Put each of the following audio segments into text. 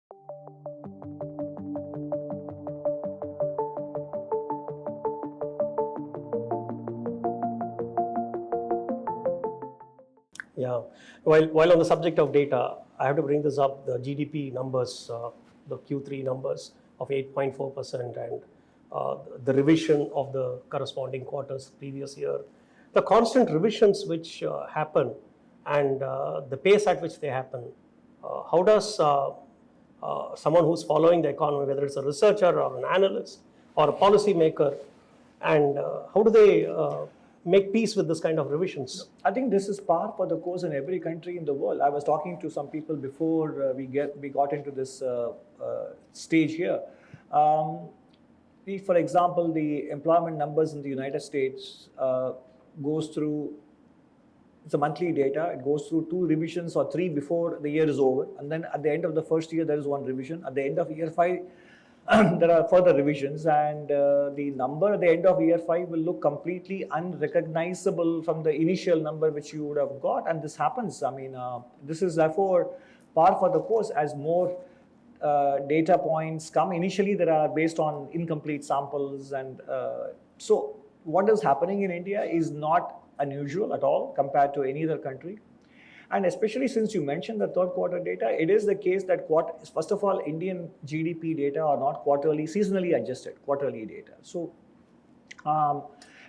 Yeah, while on the subject of data, I have to bring this up. The GDP numbers, the Q3 numbers of 8.4%, and the revision of the corresponding quarters previous year, the constant revisions which happen, and the pace at which they happen. How does someone who's following the economy, whether it's a researcher or an analyst or a policy maker, and how do they make peace with this kind of revisions? I think this is par for the course in every country in the world. I was talking to some people before we got into this stage here. For example, the employment numbers in the United States goes through, it's a monthly data, it goes through 2 revisions or 3 before the year is over, and then at the end of the first year there is 1 revision. At the end of year 5 there are further revisions, and the number at the end of year 5 will look completely unrecognizable from the initial number which you would have got, and this happens. I mean, this is therefore par for the course as more data points come. Initially they are based on incomplete samples, and so what is happening in India is not unusual at all compared to any other country. And especially since you mentioned the third quarter data, it is the case that first of all, Indian GDP data are not quarterly, seasonally adjusted quarterly data. So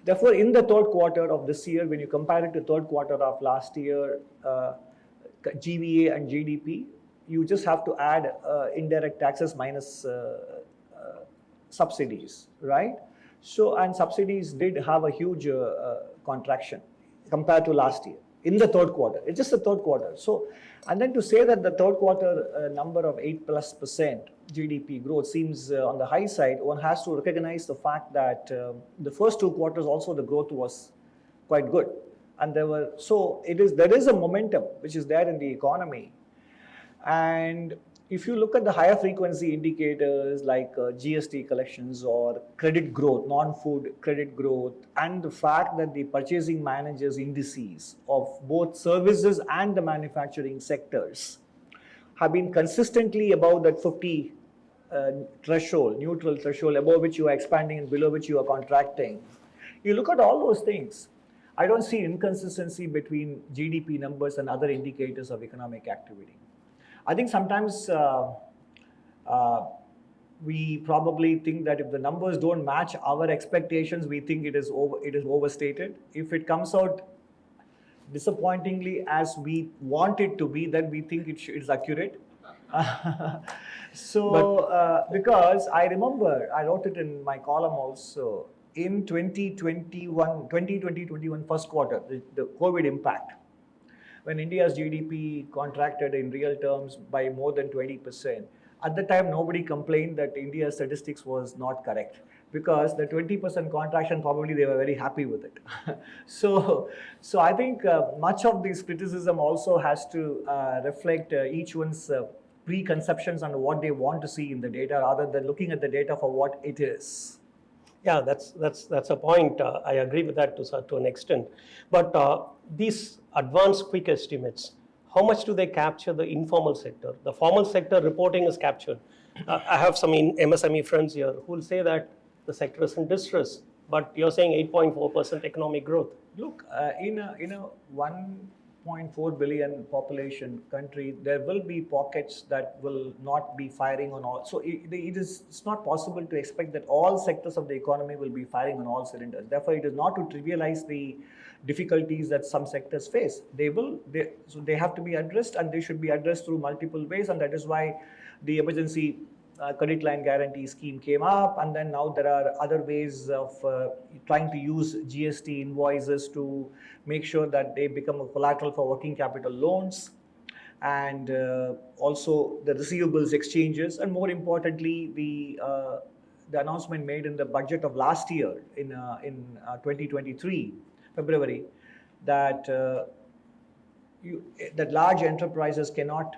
therefore, in the third quarter of this year, when you compare it to third quarter of last year, GVA and GDP, you just have to add indirect taxes minus subsidies, right? So, and subsidies did have a huge contraction compared to last year. In the third quarter, it's just the third quarter. So, and then to say that the third quarter number of 8+% GDP growth seems on the high side, one has to recognize the fact that the first 2 quarters also the growth was quite good, and there is a momentum which is there in the economy. And if you look at the higher frequency indicators like GST collections or credit growth, non-food credit growth, and the fact that the purchasing managers indices of both services and the manufacturing sectors have been consistently above that 50 threshold, neutral threshold, above which you are expanding and below which you are contracting. You look at all those things, I don't see inconsistency between GDP numbers and other indicators of economic activity. I think sometimes we probably think that if the numbers don't match our expectations, we think it is overstated. If it comes out disappointingly as we want it to be, then we think it's accurate. Because I remember, I wrote it in my column also, in 2020-21 first quarter, the COVID impact, when India's GDP contracted in real terms by more than 20%. At the time, nobody complained that India's statistics was not correct, because the 20% contraction, probably they were very happy with it. So I think much of this criticism also has to reflect each one's preconceptions on what they want to see in the data, rather than looking at the data for what it is. Yeah, that's a point. I agree with that to an extent. But these advanced quick estimates, how much do they capture the informal sector? The formal sector reporting is captured. I have some MSME friends here who will say that the sector is in distress, but you're saying 8.4% economic growth. Look, in a 1.4 billion population country, there will be pockets that will not be firing on all. So it's not possible to expect that all sectors of the economy will be firing on all cylinders. Therefore, it is not to trivialize the difficulties that some sectors face. So they have to be addressed, and they should be addressed through multiple ways, and that is why the emergency credit line guarantee scheme came up, and then now there are other ways of trying to use GST invoices to make sure that they become a collateral for working capital loans, and also the receivables exchanges, and more importantly, the announcement made in the budget of last year in 2023 February, that that large enterprises cannot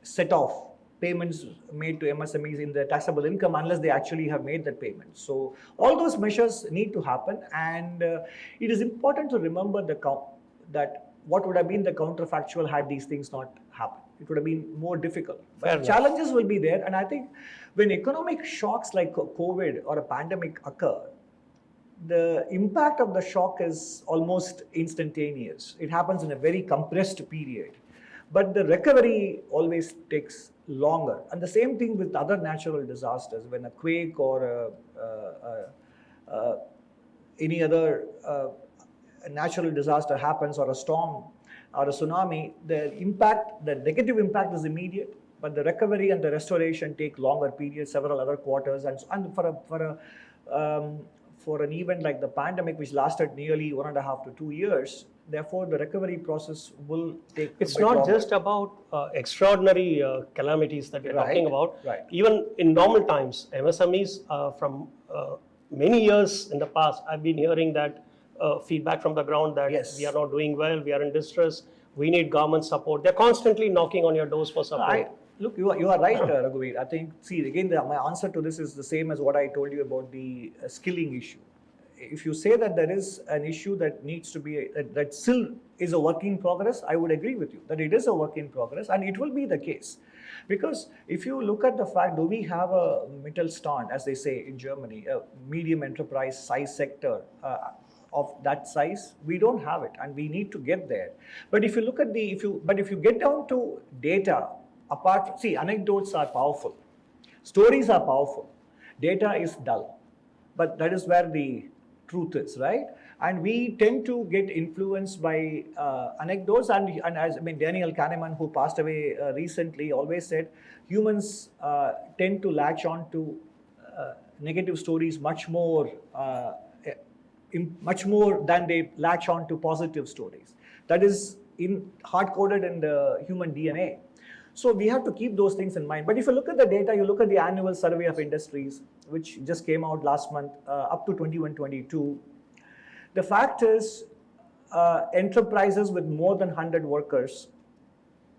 set off payments made to MSMEs in their taxable income unless they actually have made that payment. So all those measures need to happen, and it is important to remember that what would have been the counterfactual had these things not happened. it would have been more difficult. Fair But enough. challenges will be there, and I think when economic shocks like COVID or a pandemic occur, the impact of the shock is almost instantaneous. It happens in a very compressed period. But the recovery always takes longer. And the same thing with other natural disasters. When a quake or any other natural disaster happens, or a storm or a tsunami, the negative impact is immediate, but the recovery and the restoration take longer periods, several other quarters. And for an event like the pandemic, which lasted nearly 1.5 to 2 years, therefore the recovery process will take. It's not just about extraordinary calamities that we're talking about. Right. Even in normal times, MSMEs from many years in the past, I've been hearing that feedback from the ground that Yes. we are not doing well, we are in distress, we need government support. They're constantly knocking on your doors for support. Look, you are right, Raghuvir. I think, see, again, my answer to this is the same as what I told you about the skilling issue. If you say that there is an issue that needs to be, that still is a work in progress, I would agree with you that it is a work in progress, and it will be the case. Because if you look at the fact, do we have a Mittelstand, as they say in Germany, a medium enterprise size sector of that size? We don't have it, and we need to get there. But if you look at if you get down to data, see, anecdotes are powerful, stories are powerful, data is dull, but that is where the truth is, right? And we tend to get influenced by anecdotes, and as Daniel Kahneman, who passed away recently, always said humans tend to latch on to negative stories much more than they latch on to positive stories. That is hard-coded in the human DNA. So we have to keep those things in mind. But if you look at the data, you look at the annual survey of industries, which just came out last month, up to 21-22, the fact is enterprises with more than 100 workers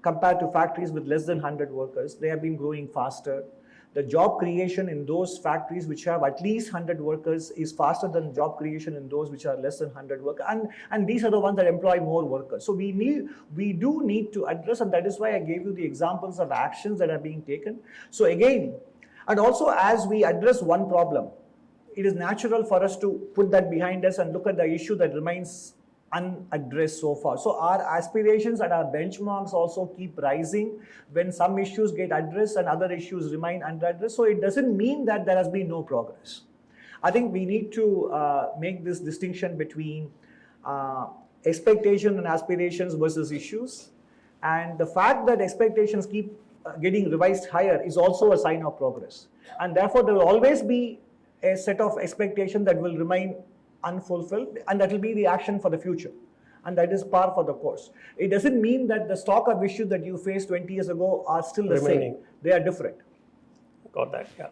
compared to factories with less than 100 workers, they have been growing faster. The job creation in those factories which have at least 100 workers is faster than job creation in those which are less than 100 workers. And these are the ones that employ more workers. So we do need to address, and that is why I gave you the examples of actions that are being taken. So again, and also as we address one problem, it is natural for us to put that behind us and look at the issue that remains unaddressed so far. So our aspirations and our benchmarks also keep rising when some issues get addressed and other issues remain unaddressed. So it doesn't mean that there has been no progress. I think we need to make this distinction between expectation and aspirations versus issues. And the fact that expectations keep getting revised higher is also a sign of progress. And therefore, there will always be a set of expectations that will remain unfulfilled, and that will be the action for the future, and that is par for the course. It doesn't mean that the stock of issues that you faced 20 years ago are still the same. They are different. Got that, yeah.